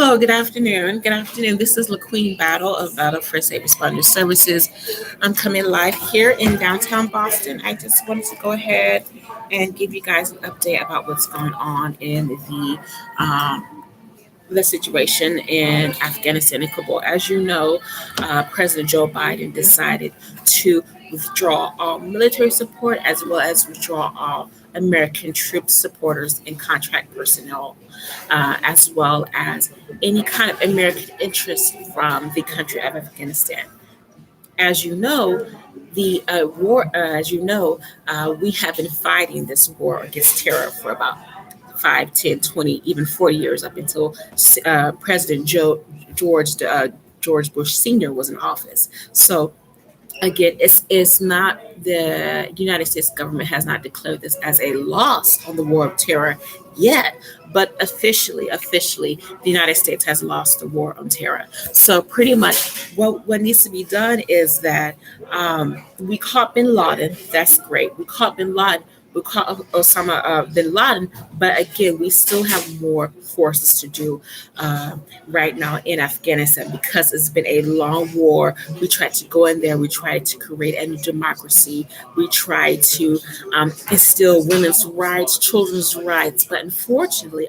Hello, good afternoon. Good afternoon. This is LaQueen Battle of Battle First Aid Responder Services. I'm coming live here in downtown Boston. I just wanted to go ahead and give you guys an update about what's going on in the situation in Afghanistan and Kabul. As you know, President Joe Biden decided to withdraw all military support as well as withdraw all American troop supporters and contract personnel, as well as any kind of American interest from the country of Afghanistan. As you know, the war, as you know, we have been fighting this war against terror for about 5, 10, 20, even 40 years up until President George Bush Sr. was in office. So again, it's not the United States government has not declared this as a loss on the war of terror yet, but officially, the United States has lost the war on terror. So pretty much, what needs to be done is that we caught Bin Laden. That's great. We caught Bin Laden. We caught Osama bin Laden, but again, we still have more forces to do right now in Afghanistan because it's been a long war. We tried to go in there, we tried to create a new democracy, we tried to instill women's rights, children's rights, but unfortunately,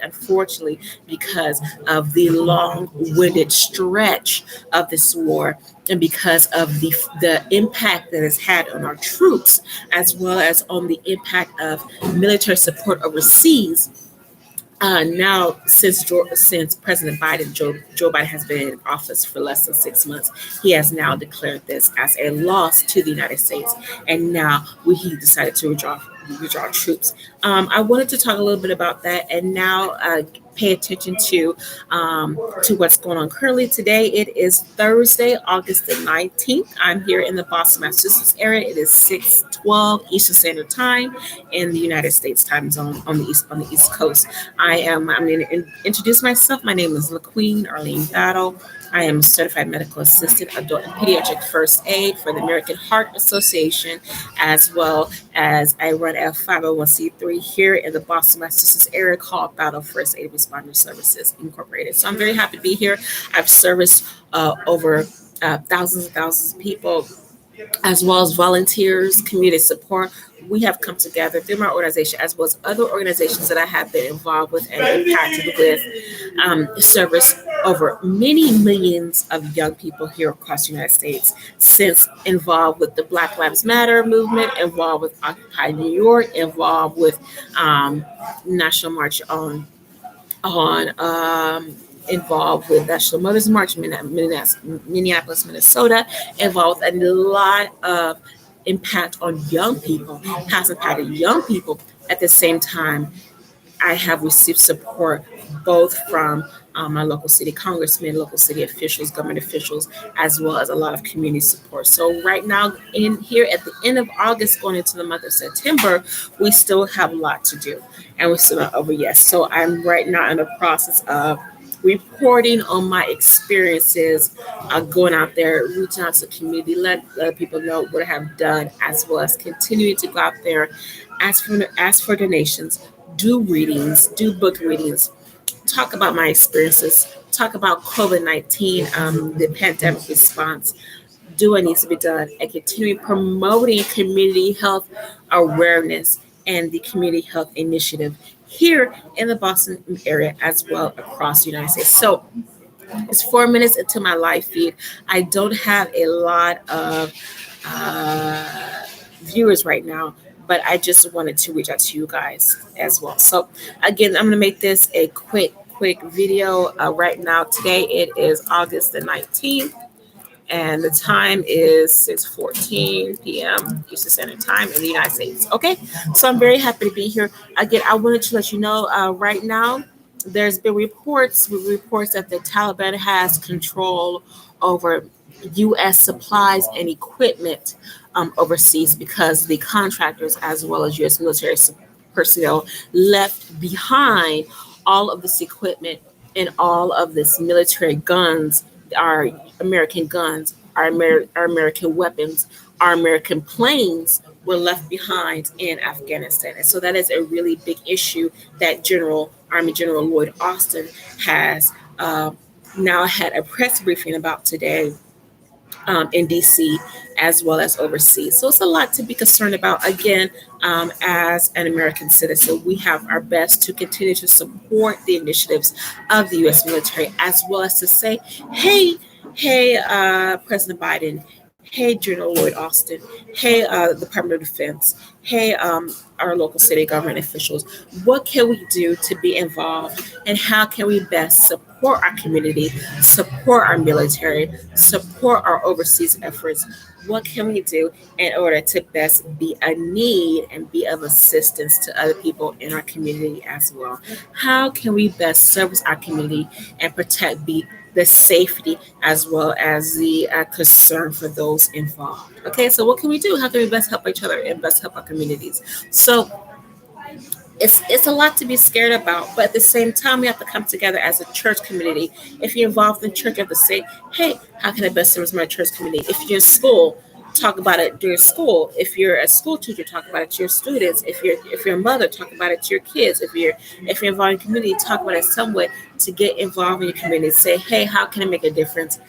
because of the long-winded stretch of this war, and because of the impact that it's had on our troops, as well as on the impact of military support overseas. Now, since President Joe Biden has been in office for less than 6 months, he has now declared this as a loss to the United States, and now he decided to withdraw troops. I wanted to talk a little bit about that, and now pay attention to what's going on currently. Today, it is Thursday, August the 19th. I'm here in the Boston, Massachusetts area. It is 6:12 Eastern Standard Time in the United States time zone on the East Coast. I'm going to introduce myself. My name is LaQueen Arlene Battle. I am a certified medical assistant, adult and pediatric first aid for the American Heart Association, as well as I run a 501c3 here in the Boston, Massachusetts area called Battle First Aid Responder Services Incorporated. So I'm very happy to be here. I've serviced over thousands and thousands of people, as well as volunteers, community support. We have come together through my organization, as well as other organizations that I have been involved with and impacted with, service over many millions of young people here across the United States, since involved with the Black Lives Matter movement, involved with Occupy New York, involved with National March on involved with National Mothers March in Minneapolis, Minnesota, involved with a lot of impact on young people, has impacted young people. At the same time, I have received support both from my local city congressmen, local city officials, government officials, as well as a lot of community support. So right now, in here at the end of August, going into the month of September, we still have a lot to do, and we're still not over yet. So I'm right now in the process of reporting on my experiences, going out there, reaching out to the community, let people know what I have done, as well as continuing to go out there, ask for donations, do readings, do book readings, talk about my experiences, talk about COVID-19, the pandemic response, do what needs to be done, and continue promoting community health awareness and the community health initiative here in the Boston area, as well across the United States. So it's 4 minutes into my live feed. I don't have a lot of viewers right now, but I just wanted to reach out to you guys as well. So again, I'm going to make this a quick video right now. Today it is August the 19th. And the time is 6:14 p.m. Eastern Standard Time in the United States. Okay, so I'm very happy to be here. Again, I wanted to let you know right now, there's been reports that the Taliban has control over U.S. supplies and equipment overseas, because the contractors, as well as U.S. military personnel, left behind all of this equipment and all of this military guns, our American guns, our American weapons, our American planes were left behind in Afghanistan. And so that is a really big issue that Army General Lloyd Austin has uh, now had a press briefing about today in DC as well as overseas. So it's a lot to be concerned about. Again, as an American citizen, we have our best to continue to support the initiatives of the U.S. military, as well as to say, hey, President Biden, hey, General Lloyd Austin, hey, Department of Defense, hey, our local city government officials, what can we do to be involved and how can we best support our community, support our military, support our overseas efforts? What can we do in order to best be a need and be of assistance to other people in our community as well? How can we best service our community and protect the safety as well as the concern for those involved? Okay, so what can we do? How can we best help each other and best help our communities? So it's a lot to be scared about, but at the same time, we have to come together as a church community. If you're involved in church, you have to say, "Hey, how can I best service my church community?" If you're in school, talk about it during school. If you're a school teacher, talk about it to your students. If you're a mother, talk about it to your kids. If you're involved in community, talk about it some way to get involved in your community. Say, "Hey, how can I make a difference?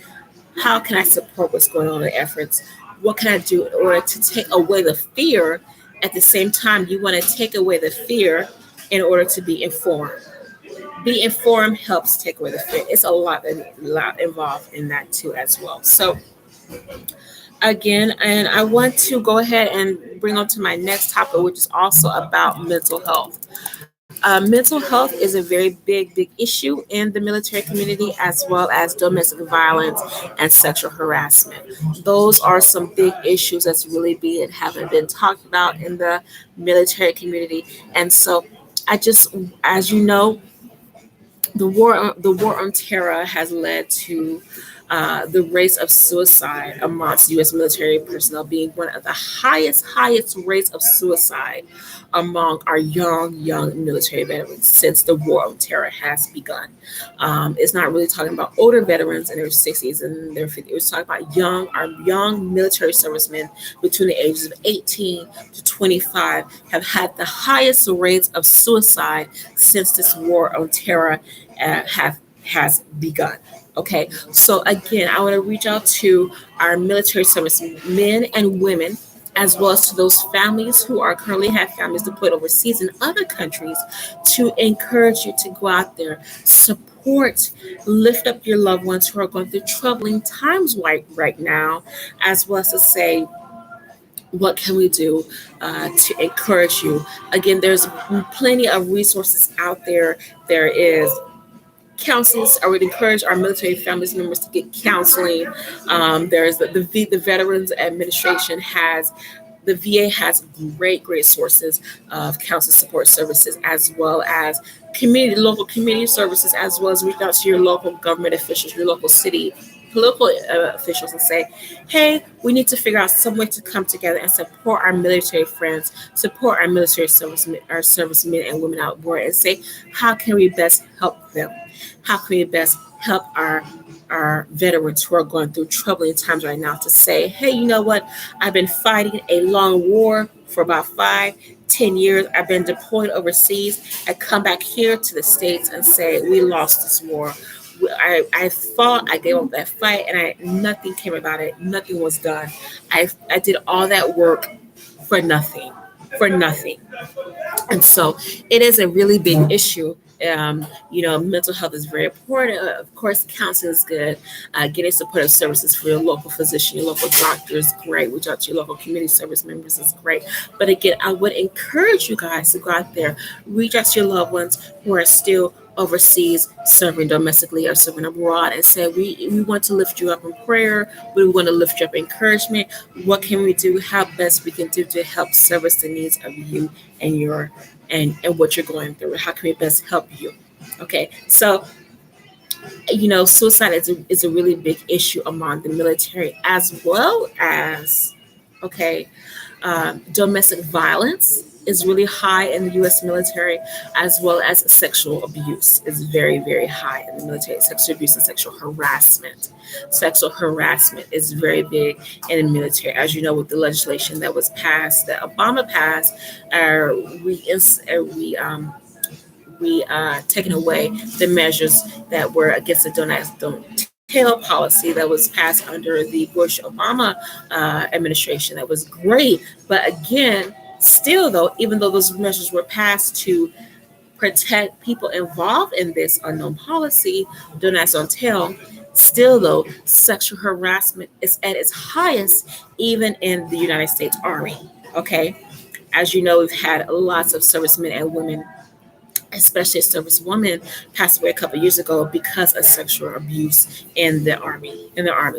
How can I support what's going on in the efforts? What can I do in order to take away the fear?" At the same time, you want to take away the fear in order to be informed. Be informed helps take away the fear. It's a lot involved in that too as well. So again, and I want to go ahead and bring on to my next topic, which is also about mental health. Mental health is a very big issue in the military community, as well as domestic violence and sexual harassment. Those are some big issues that's really being haven't been talked about in the military community. And so, I just, as you know, the war on terror has led to the rates of suicide amongst U.S. military personnel being one of the highest rates of suicide among our young military veterans since the war on terror has begun. It's not really talking about older veterans in their 60s and their 50s. It's talking about our young military servicemen between the ages of 18 to 25 have had the highest rates of suicide since this war on terror have has begun. Okay, so again, I want to reach out to our military service men and women, as well as to those families who are currently have families deployed overseas in other countries, to encourage you to go out there, support, lift up your loved ones who are going through troubling times right now, as well as to say, what can we do to encourage you? Again, there's plenty of resources out there. There is counselors. I would encourage our military families members to get counseling. There's the Veterans Administration has the VA has great sources of counseling support services, as well as local community services, as well as reach out to your local government officials, your local city political officials, and say, hey, we need to figure out some way to come together and support our military friends, support our military servicemen, our servicemen and women out there, and say, how can we best help them? How can we best help our veterans who are going through troubling times right now, to say, hey, you know what? I've been fighting a long war for about 5-10 years. I've been deployed overseas. I come back here to the States and say, we lost this war. I fought, I gave up that fight, and nothing came about it. Nothing was done. I did all that work for nothing, for nothing. And so it is a really big issue. Mental health is very important. Of course, counseling is good. Getting supportive services for your local physician, your local doctor is great. Reach out to your local community service members is great. But again, I would encourage you guys to go out there, reach out to your loved ones who are still overseas, serving domestically or serving abroad, and say, we want to lift you up in prayer. We want to lift you up in encouragement. What can we do? How best we can do to help service the needs of you and and what you're going through? How can we best help you? Okay, so suicide is a really big issue among the military, as well as, okay, domestic violence is really high in the U.S. military, as well as sexual abuse is very high in the military. Sexual abuse and sexual harassment. Sexual harassment is very big in the military. As you know, with the legislation that was passed, that Obama passed, we taken away the measures that were against the Don't Tell policy that was passed under the Bush Obama administration. That was great, but again, still though, even though those measures were passed to protect people involved in this unknown policy, don't tell. Still, though, sexual harassment is at its highest, even in the United States Army. Okay, as you know, we've had lots of servicemen and women, especially a servicewoman, passed away a couple of years ago because of sexual abuse in the army.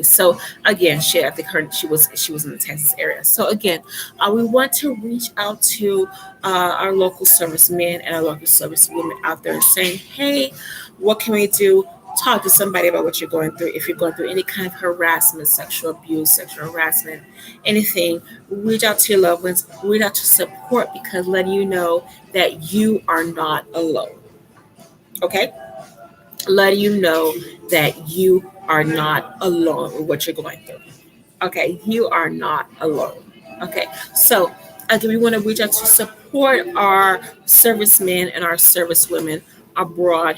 So again, I think she was in the Texas area. So again, we want to reach out to our local servicemen and our local servicewomen out there and saying, hey, what can we do? Talk to somebody about what you're going through. If you're going through any kind of harassment, sexual abuse, sexual harassment, anything, reach out to your loved ones, reach out to support, because letting you know that you are not alone. Okay? Letting you know that you are not alone with what you're going through. Okay? You are not alone. Okay? So, again, we want to reach out to support our servicemen and our servicewomen abroad,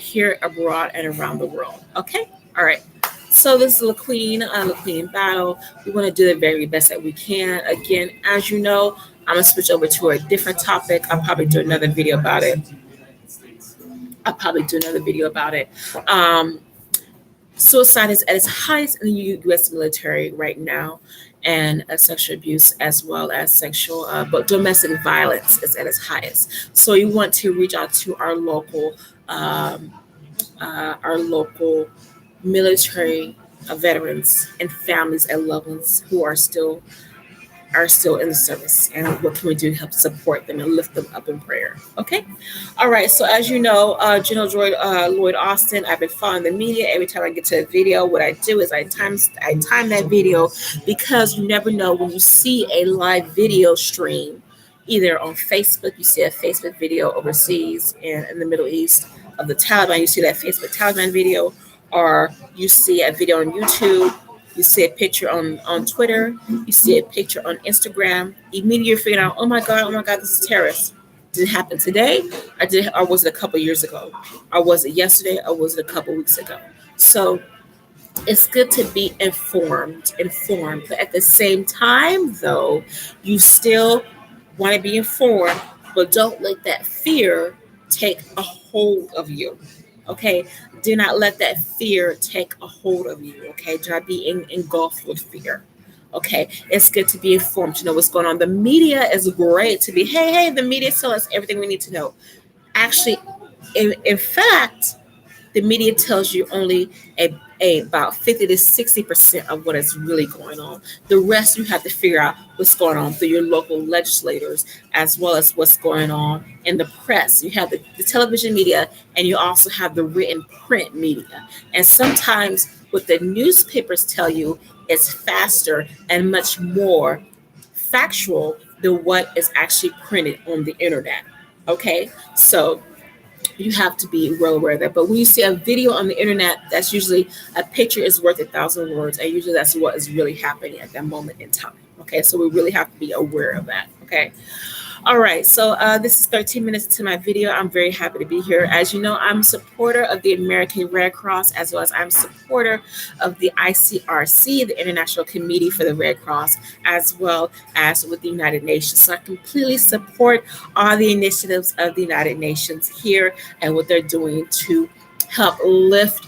and around the world. Okay? All right. So this is LaQueen Battle. We want to do the very best that we can. Again, as you know, I'm gonna switch over to a different topic. I'll probably do another video about it. Um, Suicide is at its highest in the U.S. military right now, and sexual abuse as well as but domestic violence is at its highest. So you want to reach out to our local military veterans and families and loved ones who are still in the service, and what can we do to help support them and lift them up in prayer. Okay. All right. So as you know, General Lloyd Austin, I've been following the media. Every time I get to a video, what I do is I time that video, because you never know when you see a live video stream, either on Facebook, you see a Facebook video overseas in the Middle East of the Taliban, you see that Facebook Taliban video, or you see a video on YouTube, you see a picture on Twitter, you see a picture on Instagram, immediately you're figuring out, oh my God, this is terrorist. Did it happen today? Or was it a couple years ago? Or was it yesterday? Or was it a couple weeks ago? So it's good to be informed, but at the same time, though, you still want to be informed, but don't let that fear take a hold of you. Okay, do not let that fear take a hold of you. Okay, do not be engulfed with fear. Okay, it's good to be informed, to know what's going on. The media is great to be, hey, the media tells us everything we need to know. Actually, in fact, the media tells you only about 50 to 60% of what is really going on. The rest you have to figure out what's going on through your local legislators, as well as what's going on in the press. You have the television media, and you also have the written print media. And sometimes what the newspapers tell you is faster and much more factual than what is actually printed on the internet. Okay, so you have to be well aware of that. But when you see a video on the internet, that's usually a picture is worth 1,000 words, and usually that's what is really happening at that moment in time. Okay, so we really have to be aware of that. Okay. All right, so this is 13 minutes into my video. I'm very happy to be here. As you know, I'm a supporter of the American Red Cross, as well as I'm a supporter of the ICRC, the International Committee for the Red Cross, as well as with the United Nations. So I completely support all the initiatives of the United Nations here and what they're doing to help lift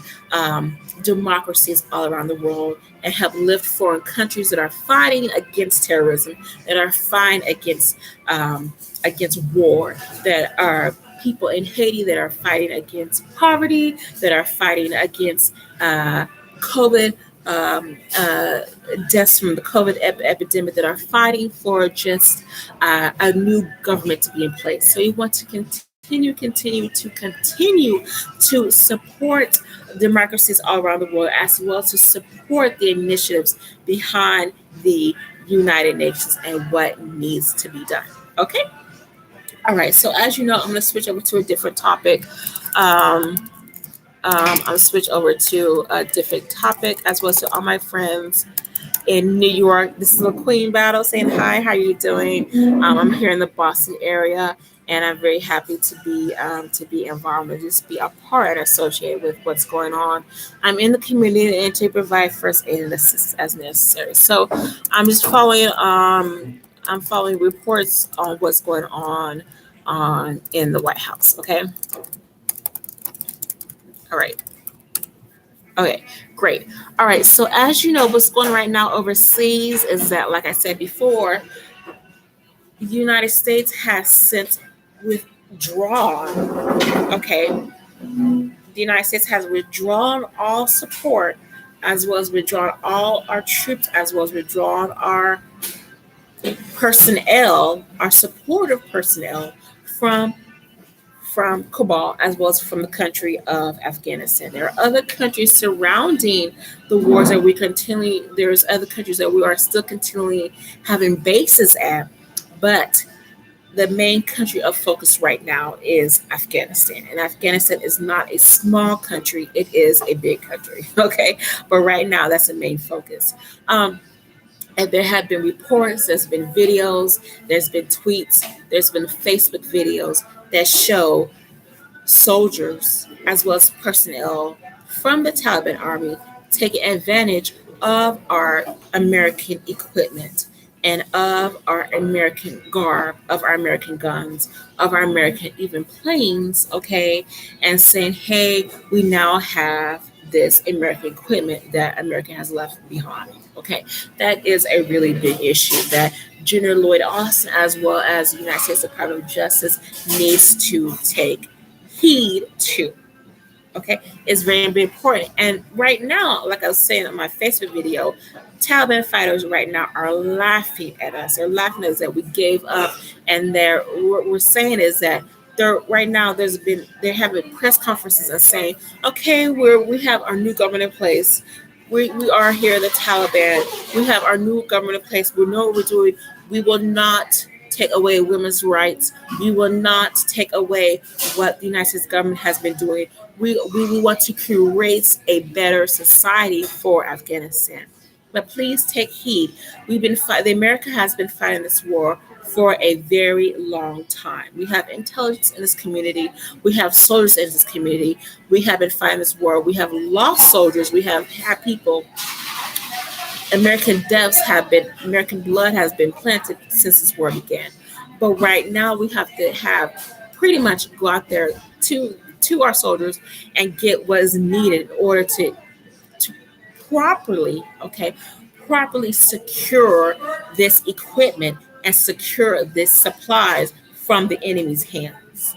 democracies all around the world, and help lift foreign countries that are fighting against terrorism, that are fighting against war, that are people in Haiti that are fighting against poverty, that are fighting against COVID deaths from the COVID epidemic, that are fighting for just a new government to be in place. So you want to continue to support democracies all around the world, as well to support the initiatives behind the United Nations and what needs to be done. Okay. All right. So as you know, I'm going to switch over to a different topic. I'll switch over to a different topic, as well as to all my friends in New York. This is LaQueen Battle saying hi. How are you doing? I'm here in the Boston area. and I'm very happy to be involved and just be a part and associated with what's going on. I'm in the community and to provide first aid and assistance as necessary. So I'm just following I'm following reports on what's going on in the White House. Okay. All right. Okay, great. All right, so as you know, what's going on right now overseas is that, like I said before, the United States has since withdrawn, okay, the United States has withdrawn all support, as well as withdrawn all our troops, as well as withdrawn our personnel, our supportive personnel from Kabul as well as from the country of Afghanistan. There are other countries surrounding the wars that we continually, there's other countries that we are still continually having bases at, but the main country of focus right now is Afghanistan. And Afghanistan is not a small country, it is a big country, okay? But right now, that's the main focus. And there have been reports, there's been videos, there's been tweets, there's been Facebook videos that show soldiers as well as personnel from the Taliban army taking advantage of our American equipment and of our American garb, of our American guns, of our American even planes, okay, and saying, hey, we now have this American equipment that America has left behind. Okay, that is a really big issue that General Lloyd Austin, as well as the United States Department of Justice, needs to take heed to. Okay, it's very, very important. And right now, like I was saying on my Facebook video, Taliban fighters right now are laughing at us. They're laughing at us that we gave up, and they're what we're saying is that they're right now. They're having press conferences and saying, okay, we have our new government in place. We are here, the Taliban. We have our new government in place. We know what we're doing. We will not take away women's rights. We will not take away what the United States government has been doing. We want to create a better society for Afghanistan. But please take heed. The America has been fighting this war for a very long time. We have intelligence in this community. We have soldiers in this community. We have been fighting this war. We have lost soldiers. We have had people. American blood has been planted since this war began. But right now we have to have pretty much go out there to our soldiers and get what is needed in order to properly, okay, properly secure this equipment and secure this supplies from the enemy's hands.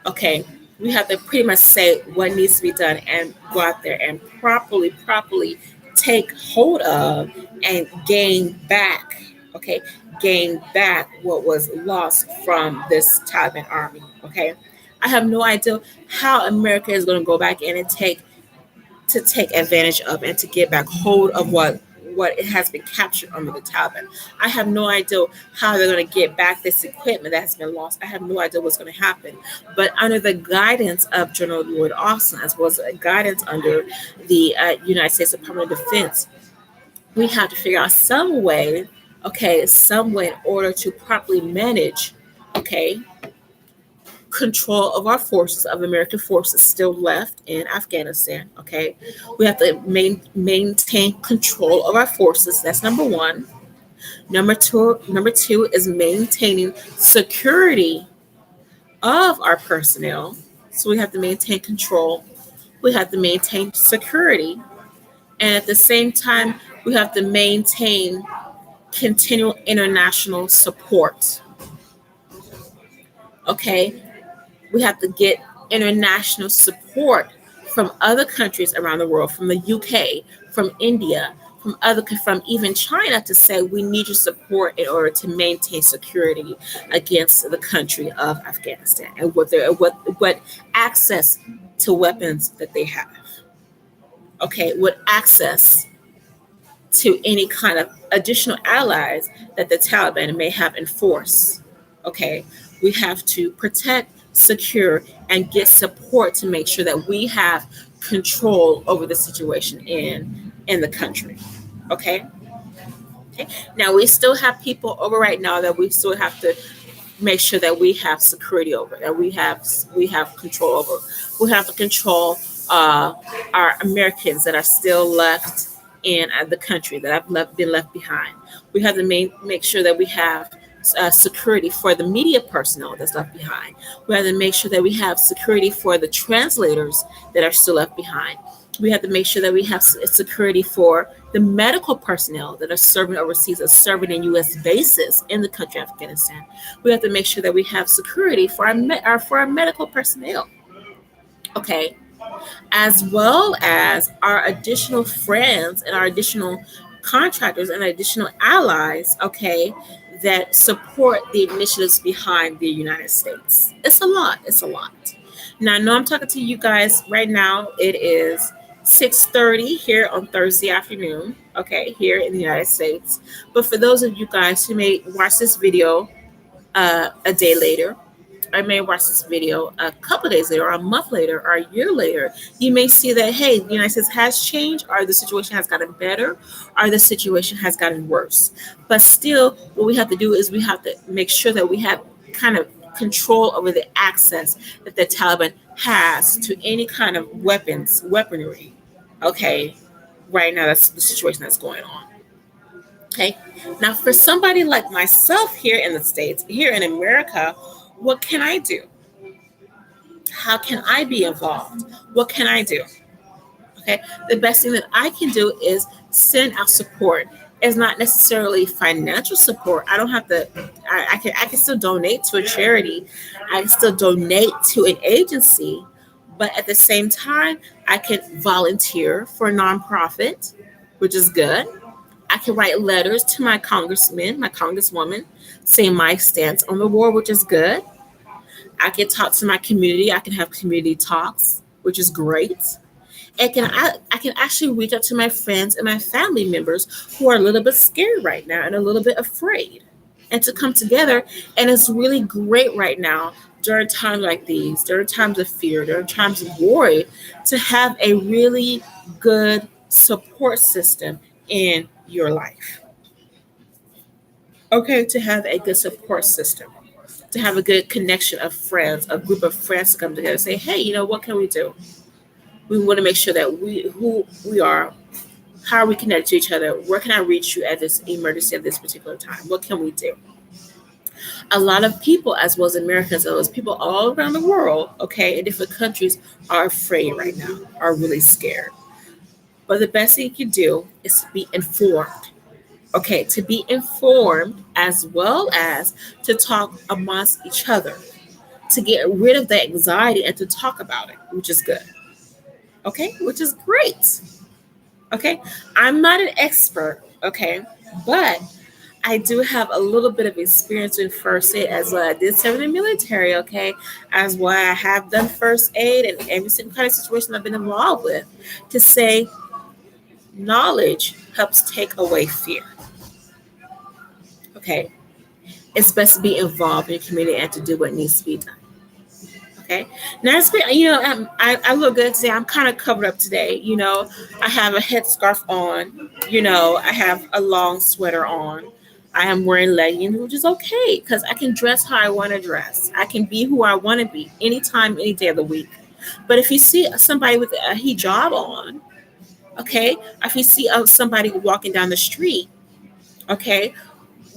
Okay, we have to pretty much say what needs to be done and go out there and properly take hold of and gain back, okay, gain back what was lost from this Taliban army, okay. I have no idea how America is going to go back in and take advantage of and to get back hold of what it has been captured under the Taliban. I have no idea how they're going to get back this equipment that has been lost. I have no idea what's going to happen. But under the guidance of General Lloyd Austin, as well as guidance under the United States Department of Defense, we have to figure out some way, okay, some way in order to properly manage, okay, control of our forces, of American forces still left in Afghanistan. Okay, we have to maintain control of our forces. That's number one. Number two is maintaining security of our personnel. So we have to maintain control. We have to maintain security, and at the same time, we have to maintain continual international support. Okay, we have to get international support from other countries around the world, from the UK, from India, from even China, to say we need your support in order to maintain security against the country of Afghanistan and what access to weapons that they have. Okay, what access to any kind of additional allies that the Taliban may have in force. Okay, we have to protect, secure, and get support to make sure that we have control over the situation in the country. Okay. Okay. Now we still have people over right now that we still have to make sure that we have security over, that we have control over. We have to control our Americans that are still left in the country that have been left behind. We have to make sure that we have security for the media personnel that's left behind. We have to make sure that we have security for the translators that are still left behind. We have to make sure that we have security for the medical personnel that are serving overseas, are serving in U.S. bases in the country of Afghanistan. We have to make sure that we have security for our medical personnel. Okay, as well as our additional friends and our additional contractors and additional allies, okay, that support the initiatives behind the United States. It's a lot. It's a lot. Now, I know I'm talking to you guys right now. It is 6:30 here on Thursday afternoon, okay, here in the United States. But for those of you guys who may watch this video a day later, I may watch this video a couple of days later, or a month later, or a year later, you may see that, hey, the United States has changed, or the situation has gotten better, or the situation has gotten worse. But still, what we have to do is we have to make sure that we have kind of control over the access that the Taliban has to any kind of weaponry. Okay, right now that's the situation that's going on. Okay, now for somebody like myself here in the States, here in America, what can I do? How can I be involved? What can I do? Okay, the best thing that I can do is send out support. It's not necessarily financial support. I don't have to. I can still donate to a charity. I can still donate to an agency, but at the same time, I can volunteer for a nonprofit, which is good. I can write letters to my congressman, my congresswoman, saying my stance on the war, which is good. I can talk to my community. I can have community talks, which is great. I can actually reach out to my friends and my family members who are a little bit scared right now and a little bit afraid, and to come together. And it's really great right now during times like these, during times of fear, during times of worry, to have a really good support system in your life. Okay, to have a good support system, to have a good connection of friends, a group of friends to come together and say, hey, what can we do? We want to make sure that who we are, how are we connected to each other? Where can I reach you at this emergency at this particular time? What can we do? A lot of people, as well as Americans, as well as people all around the world, okay, in different countries, are afraid right now, are really scared. But the best thing you can do is to be informed. Okay, to be informed as well as to talk amongst each other, to get rid of the anxiety and to talk about it, which is good. Okay, which is great. Okay, I'm not an expert, okay, but I do have a little bit of experience in first aid as well. I did serve in the military, okay, as well. I have done first aid and every single kind of situation I've been involved with. To say knowledge helps take away fear. Okay, it's best to be involved in your community and to do what needs to be done. Okay. Now it's great. I look good today. I'm kind of covered up today. I have a headscarf on. I have a long sweater on. I am wearing leggings, which is okay because I can dress how I want to dress. I can be who I want to be anytime, any day of the week. But if you see somebody with a hijab on, okay, if you see somebody walking down the street, okay,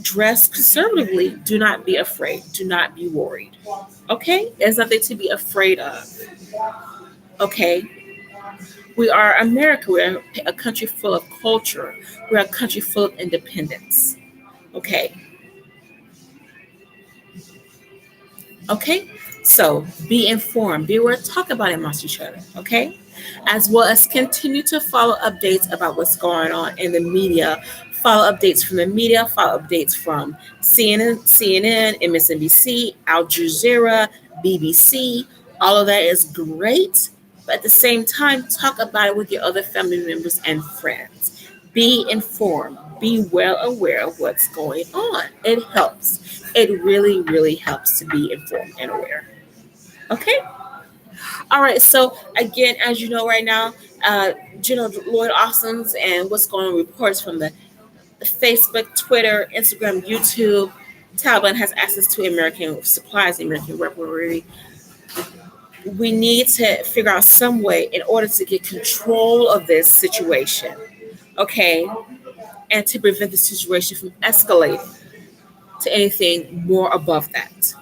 dress conservatively. Do not be afraid. Do not be worried. Okay? There's nothing to be afraid of. Okay? We are America. We're a country full of culture. We're a country full of independence. Okay? Okay? So be informed. Be aware. Talk about it amongst each other. Okay? As well as continue to follow updates about what's going on in the media. Follow updates from the media, follow updates from CNN, MSNBC, Al Jazeera, BBC. All of that is great. But at the same time, talk about it with your other family members and friends. Be informed. Be well aware of what's going on. It helps. It really, really helps to be informed and aware. Okay? All right. So, again, as you know right now, General Lloyd Austin's and what's going on reports from the Facebook, Twitter, Instagram, YouTube. Taliban has access to American supplies, American weaponry. We need to figure out some way in order to get control of this situation, okay, and to prevent the situation from escalating to anything more above that.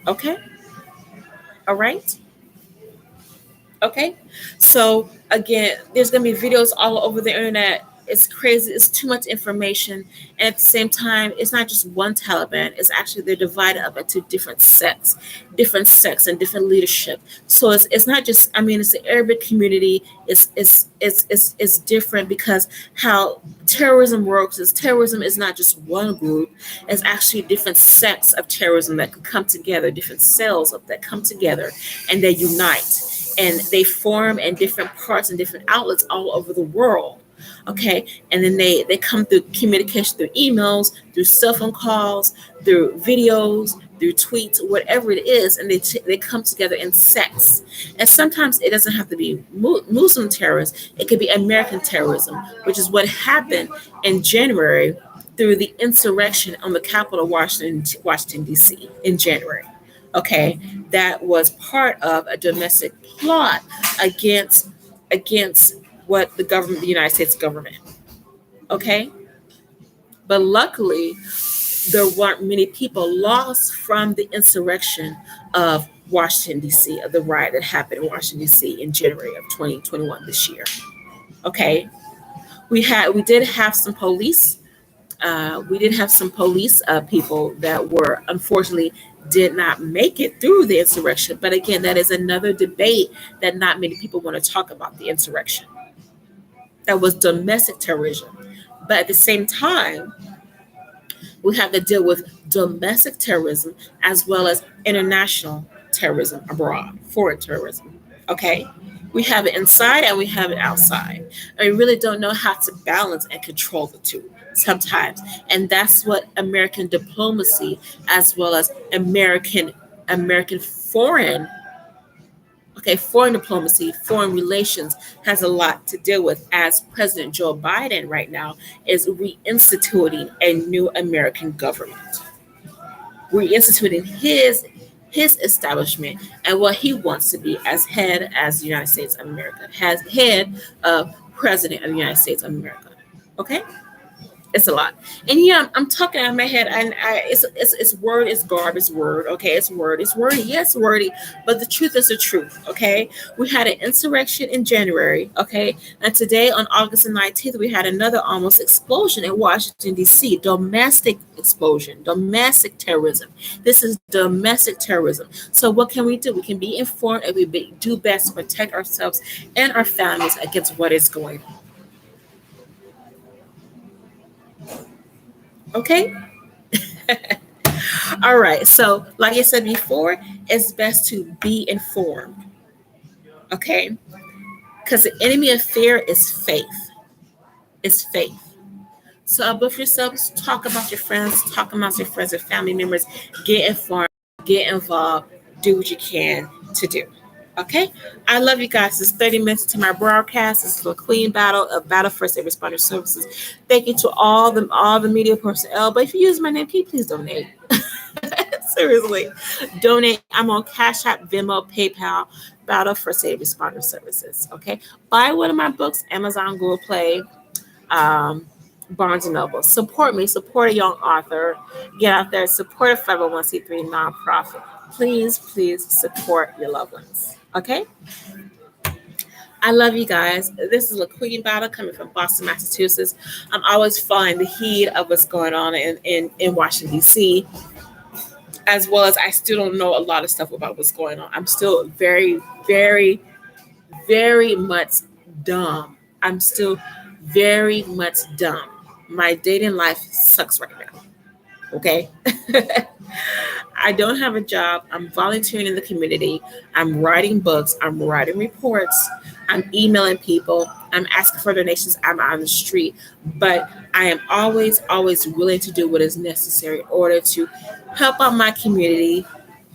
Okay, all right. Okay. So again, there's gonna be videos all over the internet. It's crazy. It's too much information. And at the same time, it's not just one Taliban. It's actually they're divided up into different sects and different leadership. So it's not just. I mean, it's the Arabic community. It's different because how terrorism works is terrorism is not just one group. It's actually different sects of terrorism that can come together, different cells that come together, and they unite and they form in different parts and different outlets all over the world. Okay, and then they come through communication, through emails, through cell phone calls, through videos, through tweets, whatever it is, and they come together in sects. And sometimes it doesn't have to be Muslim terrorists; it could be American terrorism, which is what happened in January through the insurrection on the Capitol, Washington D.C. in January. Okay, that was part of a domestic plot against against what the government, the United States government. Okay, but luckily there weren't many people lost from the insurrection of Washington D.C. of the riot that happened in Washington D.C. in January of 2021 this year. Okay, we did have some police. We did have some police people that were unfortunately did not make it through the insurrection. But again, that is another debate that not many people want to talk about the insurrection. That was domestic terrorism. But at the same time, we have to deal with domestic terrorism as well as international terrorism abroad, foreign terrorism. Okay? We have it inside and we have it outside. And we really don't know how to balance and control the two sometimes. And that's what American diplomacy as well as American foreign, okay, foreign diplomacy, foreign relations has a lot to deal with as President Joe Biden right now is reinstituting a new American government, reinstituting his establishment and what he wants to be as head as the United States of America, as head of President of the United States of America. Okay? It's a lot. And yeah, I'm talking out of my head, and it's word, it's garbage word. Okay, it's word, it's wordy. Yes, wordy, but the truth is the truth. Okay, we had an insurrection in January. Okay, and today on August the 19th, we had another almost explosion in Washington D.C. Domestic explosion, domestic terrorism. This is domestic terrorism. So what can we do? We can be informed, and do best to protect ourselves and our families against what is going on. Okay. All right. So, like I said before, it's best to be informed. Okay. Because the enemy of fear is faith. It's faith. So, uplift yourselves, talk about your friends, talk about your friends and family members, get informed, get involved, do what you can to do. Okay, I love you guys. It's 30 minutes to my broadcast. This is the Queen Battle of Battle First Aid Responder Services. Thank you to all the media personnel. But if you use my name, can you please donate? Seriously, donate. I'm on Cash App, Venmo, PayPal. Battle First Aid Responder Services. Okay, buy one of my books, Amazon, Google Play, um, Barnes and Noble. Support me. Support a young author. Get out there. Support a 501c3 nonprofit. Please, please support your loved ones. Okay? I love you guys. This is LaQueen Battle coming from Boston, Massachusetts. I'm always following the heat of what's going on in Washington, D.C., as well as I still don't know a lot of stuff about what's going on. I'm still very, very, very much dumb. I'm still very much dumb. My dating life sucks right now. Okay? I don't have a job. I'm volunteering in the community. I'm writing books. I'm writing reports. I'm emailing people. I'm asking for donations. I'm on the street. But I am always, always willing to do what is necessary in order to help out my community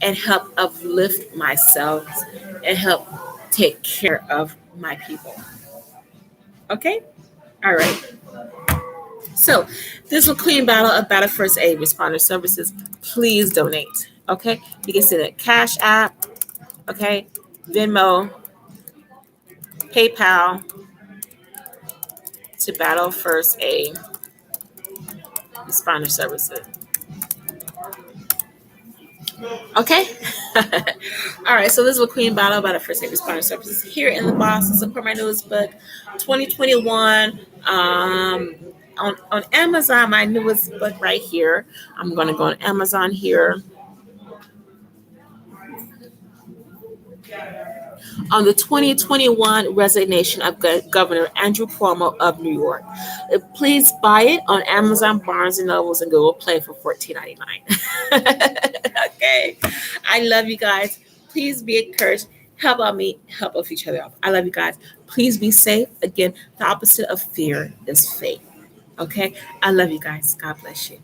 and help uplift myself and help take care of my people. Okay? All right. So this will clean battle of battle first aid responder services. Please donate. Okay, you can send a Cash App. Okay, Venmo, PayPal to battle first aid responder services. Okay. All right. So this is what Queen Battle about a first aid responder services here in the Boston Support My Newest Book 2021. On Amazon, my newest book right here. I'm going to go on Amazon here. On the 2021 resignation of Governor Andrew Cuomo of New York. Please buy it on Amazon, Barnes and Nobles, and Google Play for $14.99. Okay. I love you guys. Please be encouraged. Help out me, help of each other out. I love you guys. Please be safe. Again, the opposite of fear is faith. Okay. I love you guys. God bless you.